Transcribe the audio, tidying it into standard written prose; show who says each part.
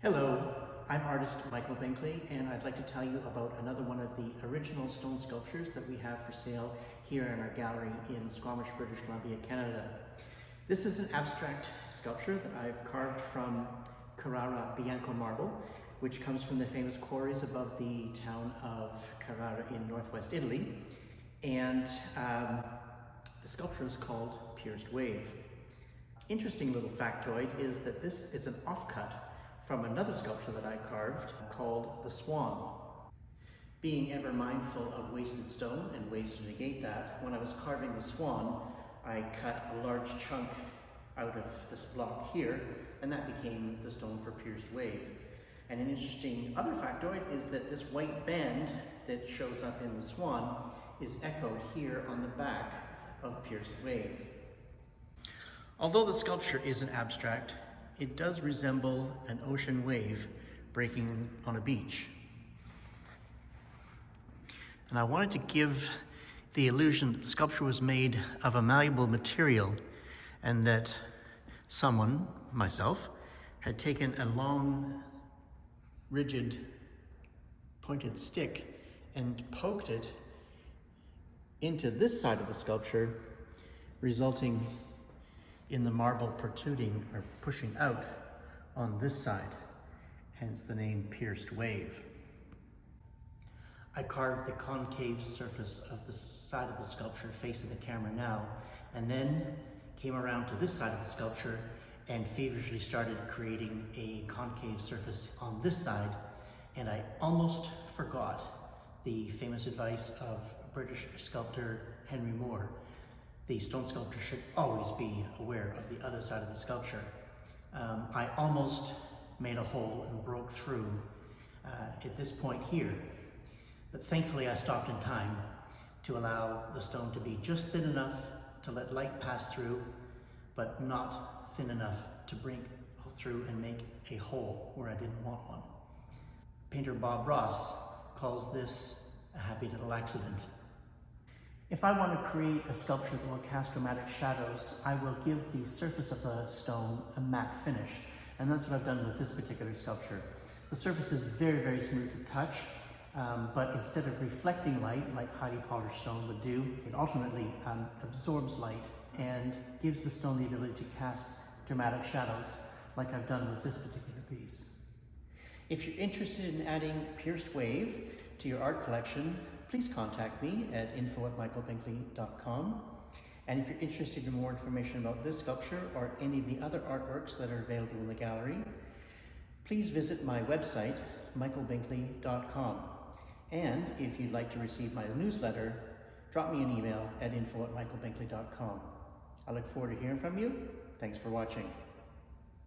Speaker 1: Hello, I'm artist Michael Binkley, and I'd like to tell you about another one of the original stone sculptures that we have for sale here in our gallery in Squamish, British Columbia, Canada. This is an abstract sculpture that I've carved from Carrara Bianco marble, which comes from the famous quarries above the town of Carrara in northwest Italy. And the sculpture is called Pierced Wave. Interesting little factoid is that this is an offcut from another sculpture that I carved called the Swan. Being ever mindful of wasted stone and ways to negate that, when I was carving the Swan, I cut a large chunk out of this block here, and that became the stone for Pierced Wave. And an interesting other factoid is that this white band that shows up in the Swan is echoed here on the back of Pierced Wave. Although the sculpture is an abstract, it does resemble an ocean wave breaking on a beach. And I wanted to give the illusion that the sculpture was made of a malleable material and that someone, myself, had taken a long, rigid, pointed stick and poked it into this side of the sculpture, resulting in the marble protruding or pushing out on this side, hence the name Pierced Wave. I carved the concave surface of the side of the sculpture facing the camera now, and then came around to this side of the sculpture and feverishly started creating a concave surface on this side, and I almost forgot the famous advice of British sculptor Henry Moore. The stone sculptor should always be aware of the other side of the sculpture. I almost made a hole and broke through at this point here, but thankfully I stopped in time to allow the stone to be just thin enough to let light pass through, but not thin enough to break through and make a hole where I didn't want one. Painter Bob Ross calls this a happy little accident. If I want to create a sculpture that will cast dramatic shadows, I will give the surface of the stone a matte finish. And that's what I've done with this particular sculpture. The surface is very, very smooth to touch, but instead of reflecting light like highly polished stone would do, it ultimately absorbs light and gives the stone the ability to cast dramatic shadows like I've done with this particular piece. If you're interested in adding Pierced Wave to your art collection, please contact me at info@michaelbinkley.com. And if you're interested in more information about this sculpture or any of the other artworks that are available in the gallery, please visit my website, michaelbinkley.com. And if you'd like to receive my newsletter, drop me an email at info@michaelbinkley.com. I look forward to hearing from you. Thanks for watching.